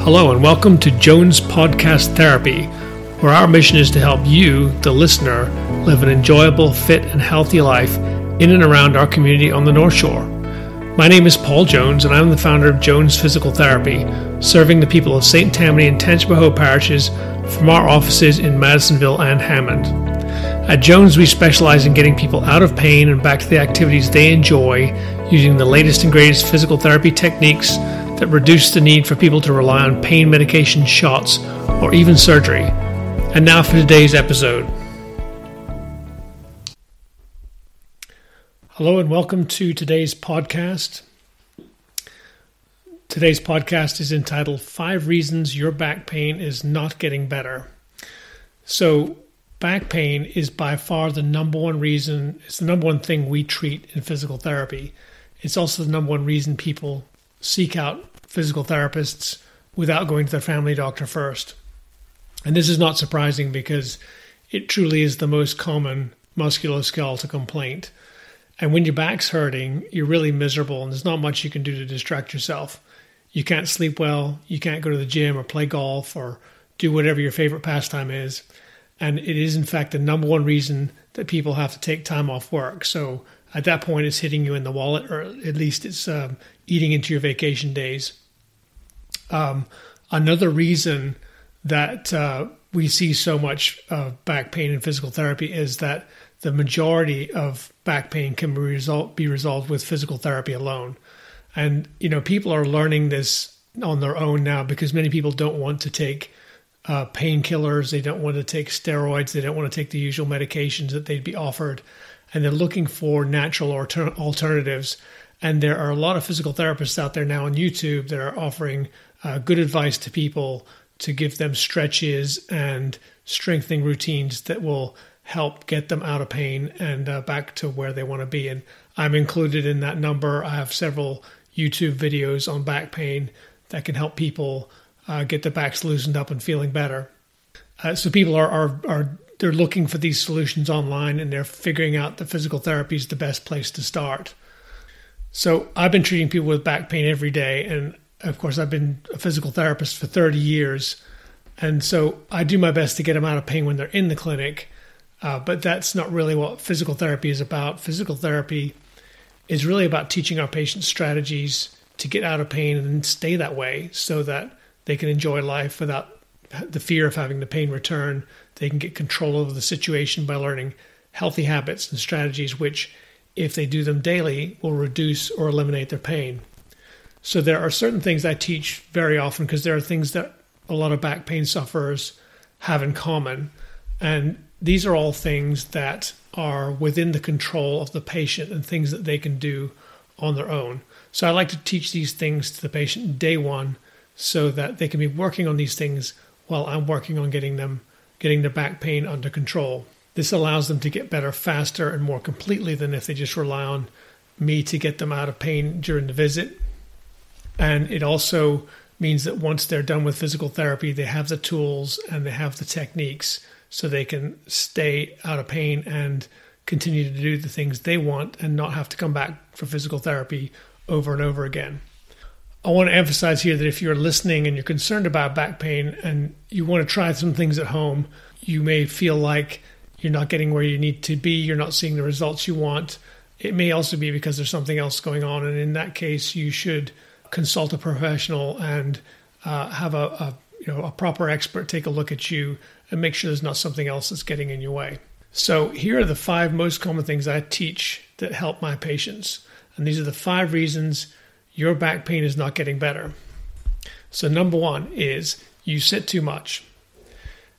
Hello and welcome to Jones Podcast Therapy, where our mission is to help you, the listener, live an enjoyable, fit, and healthy life in and around our community on the North Shore. My name is Paul Jones, and I'm the founder of Jones Physical Therapy, serving the people of St. Tammany and Tangipahoa parishes from our offices in Madisonville and Hammond. At Jones, we specialize in getting people out of pain and back to the activities they enjoy using the latest and greatest physical therapy techniques that reduce the need for people to rely on pain medication, shots, or even surgery. And now for today's episode. Hello and welcome to today's podcast. Today's podcast is entitled 5 Reasons Your Back Pain is Not Getting Better. So back pain is by far the number one reason, it's the number one thing we treat in physical therapy. It's also the number one reason people seek out physical therapists without going to their family doctor first. And this is not surprising because it truly is the most common musculoskeletal complaint. And when your back's hurting, you're really miserable and there's not much you can do to distract yourself. You can't sleep well, you can't go to the gym or play golf or do whatever your favorite pastime is. And it is in fact the number one reason that people have to take time off work. So at that point, it's hitting you in the wallet, or at least it's eating into your vacation days. Another reason that we see so much back pain in physical therapy is that the majority of back pain can be resolved with physical therapy alone. And, you know, people are learning this on their own now because many people don't want to take painkillers. They don't want to take steroids. They don't want to take the usual medications that they'd be offered. And they're looking for natural alternatives. And there are a lot of physical therapists out there now on YouTube that are offering good advice to people to give them stretches and strengthening routines that will help get them out of pain and back to where they want to be. And I'm included in that number. I have several YouTube videos on back pain that can help people get their backs loosened up and feeling better. So people they're looking for these solutions online and they're figuring out that physical therapy is the best place to start. So I've been treating people with back pain every day. And of course, I've been a physical therapist for 30 years. And so I do my best to get them out of pain when they're in the clinic. But that's not really what physical therapy is about. Physical therapy is really about teaching our patients strategies to get out of pain and stay that way so that they can enjoy life without the fear of having the pain return. They can get control over the situation by learning healthy habits and strategies which, if they do them daily, will reduce or eliminate their pain. So there are certain things I teach very often because there are things that a lot of back pain sufferers have in common. And these are all things that are within the control of the patient and things that they can do on their own. So I like to teach these things to the patient day one so that they can be working on these things while I'm working on getting their back pain under control. This allows them to get better faster and more completely than if they just rely on me to get them out of pain during the visit. And it also means that once they're done with physical therapy, they have the tools and they have the techniques so they can stay out of pain and continue to do the things they want and not have to come back for physical therapy over and over again. I want to emphasize here that if you're listening and you're concerned about back pain and you want to try some things at home, you may feel like you're not getting where you need to be, you're not seeing the results you want. It may also be because there's something else going on, and in that case, you should consult a professional and have a proper expert take a look at you and make sure there's not something else that's getting in your way. So here are the 5 most common things I teach that help my patients, and these are the 5 reasons your back pain is not getting better. So number 1 is you sit too much.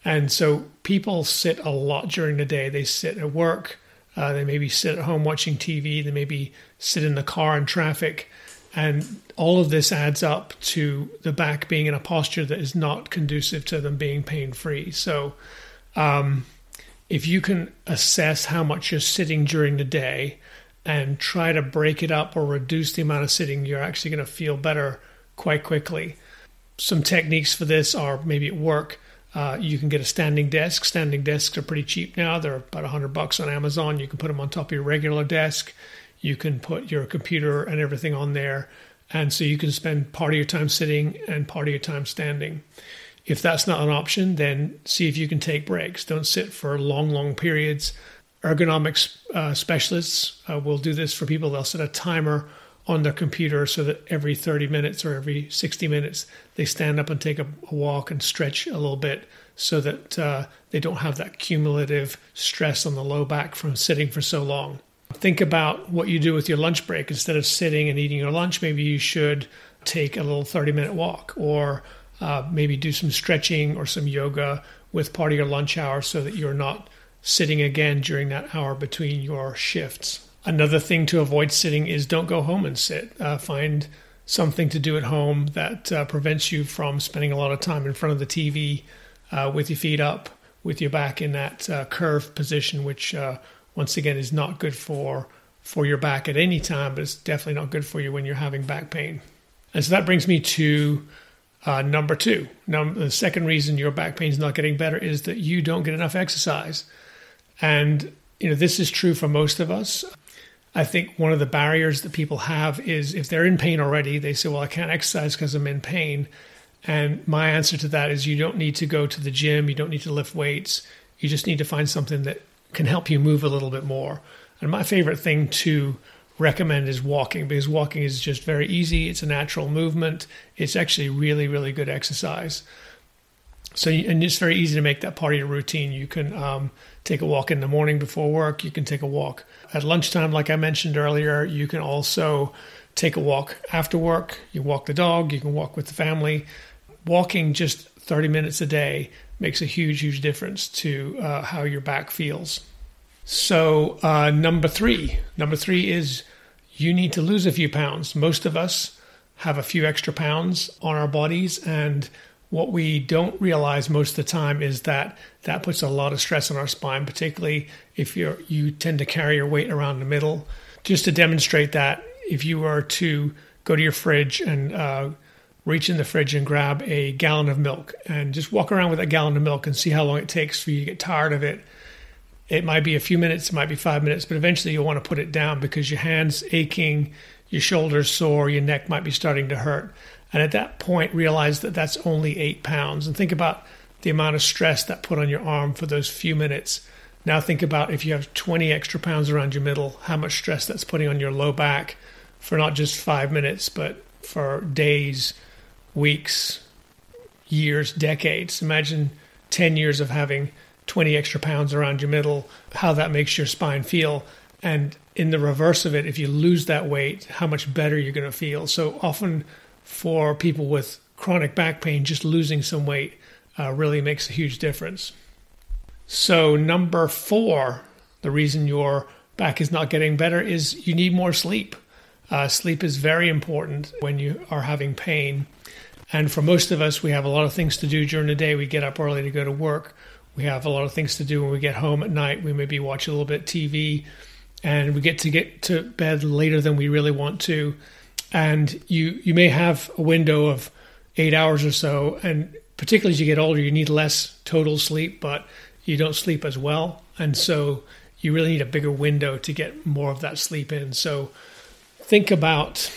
And so people sit a lot during the day. They sit at work. They maybe sit at home watching TV. They maybe sit in the car in traffic. And all of this adds up to the back being in a posture that is not conducive to them being pain-free. So if you can assess how much you're sitting during the day and try to break it up or reduce the amount of sitting, you're actually going to feel better quite quickly. Some techniques for this are maybe at work. You can get a standing desk. Standing desks are pretty cheap now. They're about $100 on Amazon. You can put them on top of your regular desk. You can put your computer and everything on there. And so you can spend part of your time sitting and part of your time standing. If that's not an option, then see if you can take breaks. Don't sit for long, long periods. Ergonomics specialists will do this for people. They'll set a timer on their computer so that every 30 minutes or every 60 minutes, they stand up and take a walk and stretch a little bit so that they don't have that cumulative stress on the low back from sitting for so long. Think about what you do with your lunch break. Instead of sitting and eating your lunch, maybe you should take a little 30-minute walk, or maybe do some stretching or some yoga with part of your lunch hour so that you're not sitting again during that hour between your shifts. Another thing to avoid sitting is don't go home and sit. Find something to do at home that prevents you from spending a lot of time in front of the TV with your feet up, with your back in that curved position, which once again is not good for your back at any time, but it's definitely not good for you when you're having back pain. And so that brings me to number 2. Now, the second reason your back pain is not getting better is that you don't get enough exercise. And this is true for most of us. I think one of the barriers that people have is if they're in pain already, they say, well, I can't exercise because I'm in pain. And my answer to that is you don't need to go to the gym. You don't need to lift weights. You just need to find something that can help you move a little bit more. And my favorite thing to recommend is walking, because walking is just very easy. It's a natural movement. It's actually really, really good exercise. So, and it's very easy to make that part of your routine. You can take a walk in the morning before work. You can take a walk at lunchtime, like I mentioned earlier. You can also take a walk after work. You walk the dog. You can walk with the family. Walking just 30 minutes a day makes a huge, huge difference to how your back feels. So number three is you need to lose a few pounds. Most of us have a few extra pounds on our bodies, and what we don't realize most of the time is that puts a lot of stress on our spine, particularly if you tend to carry your weight around the middle. Just to demonstrate that, if you were to go to your fridge and reach in the fridge and grab a gallon of milk and just walk around with a gallon of milk and see how long it takes for you to get tired of it. It might be a few minutes, it might be 5 minutes, but eventually you'll want to put it down because your hand's aching, your shoulders sore, your neck might be starting to hurt. And at that point, realize that that's only 8 pounds. And think about the amount of stress that put on your arm for those few minutes. Now think about if you have 20 extra pounds around your middle, how much stress that's putting on your low back for not just 5 minutes, but for days, weeks, years, decades. Imagine 10 years of having 20 extra pounds around your middle, how that makes your spine feel. And in the reverse of it, if you lose that weight, how much better you're going to feel. So often for people with chronic back pain, just losing some weight really makes a huge difference. So number 4, the reason your back is not getting better is you need more sleep. Sleep is very important when you are having pain. And for most of us, we have a lot of things to do during the day. We get up early to go to work. We have a lot of things to do when we get home at night. We maybe watch a little bit of TV, and we get to bed later than we really want to. And you may have a window of 8 hours or so, and particularly as you get older, you need less total sleep, but you don't sleep as well. And so you really need a bigger window to get more of that sleep in. So think about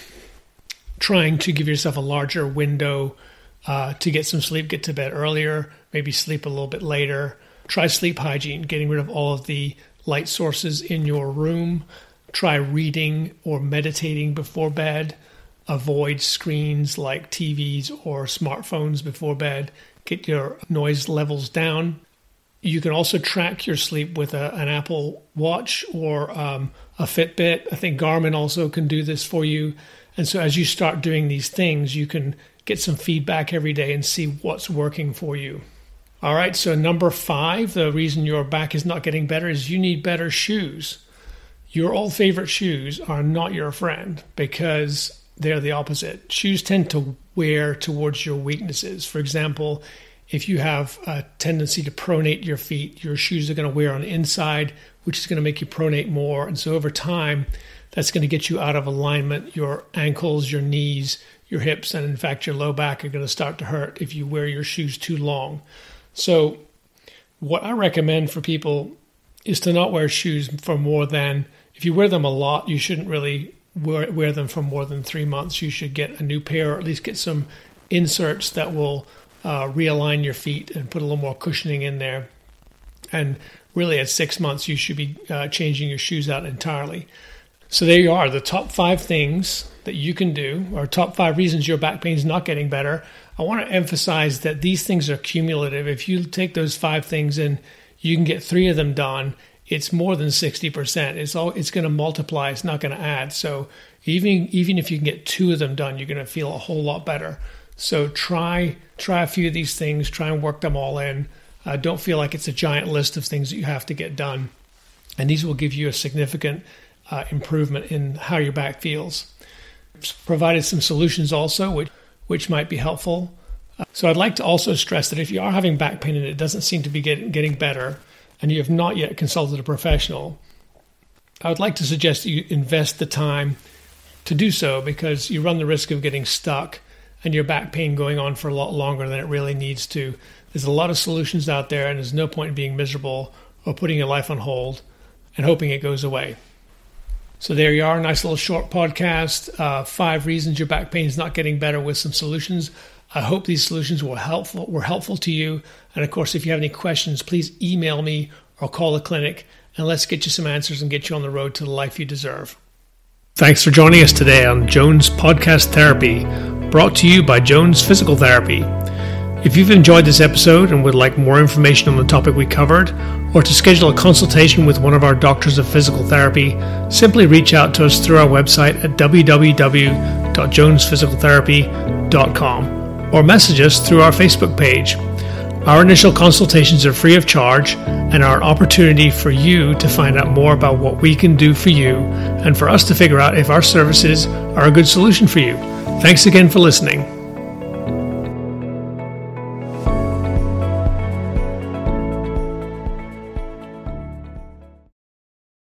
trying to give yourself a larger window to get some sleep, get to bed earlier, maybe sleep a little bit later. Try sleep hygiene, getting rid of all of the light sources in your room. Try reading or meditating before bed. Avoid screens like TVs or smartphones before bed. Get your noise levels down. You can also track your sleep with an Apple Watch or a Fitbit. I think Garmin also can do this for you. And so as you start doing these things, you can get some feedback every day and see what's working for you. All right, so number 5, the reason your back is not getting better is you need better shoes. Your old favorite shoes are not your friend because they're the opposite. Shoes tend to wear towards your weaknesses. For example, if you have a tendency to pronate your feet, your shoes are going to wear on the inside, which is going to make you pronate more. And so over time, that's going to get you out of alignment. Your ankles, your knees, your hips, and in fact, your low back are going to start to hurt if you wear your shoes too long. So what I recommend for people is to not wear shoes for more than, if you wear them a lot, you shouldn't really wear them for more than 3 months, you should get a new pair, or at least get some inserts that will realign your feet and put a little more cushioning in there. And really at 6 months, you should be changing your shoes out entirely. So there you are, the top 5 things that you can do, or top 5 reasons your back pain is not getting better. I want to emphasize that these things are cumulative. If you take those 5 things and you can get 3 of them done, it's more than 60%. It's going to multiply. It's not going to add. So even if you can get 2 of them done, you're going to feel a whole lot better. So try a few of these things. Try and work them all in. Don't feel like it's a giant list of things that you have to get done. And these will give you a significant improvement in how your back feels. Provided some solutions also, which might be helpful. So I'd like to also stress that if you are having back pain and it doesn't seem to be getting better, and you have not yet consulted a professional, I would like to suggest that you invest the time to do so, because you run the risk of getting stuck and your back pain going on for a lot longer than it really needs to. There's a lot of solutions out there, and there's no point in being miserable or putting your life on hold and hoping it goes away. So there you are, a nice little short podcast, 5 reasons your back pain is not getting better with some solutions. I hope these solutions were helpful to you. And of course, if you have any questions, please email me or call the clinic, and let's get you some answers and get you on the road to the life you deserve. Thanks for joining us today on Jones Podcast Therapy, brought to you by Jones Physical Therapy. If you've enjoyed this episode and would like more information on the topic we covered, or to schedule a consultation with one of our doctors of physical therapy, simply reach out to us through our website at www.jonesphysicaltherapy.com. or message us through our Facebook page. Our initial consultations are free of charge and are an opportunity for you to find out more about what we can do for you, and for us to figure out if our services are a good solution for you. Thanks again for listening.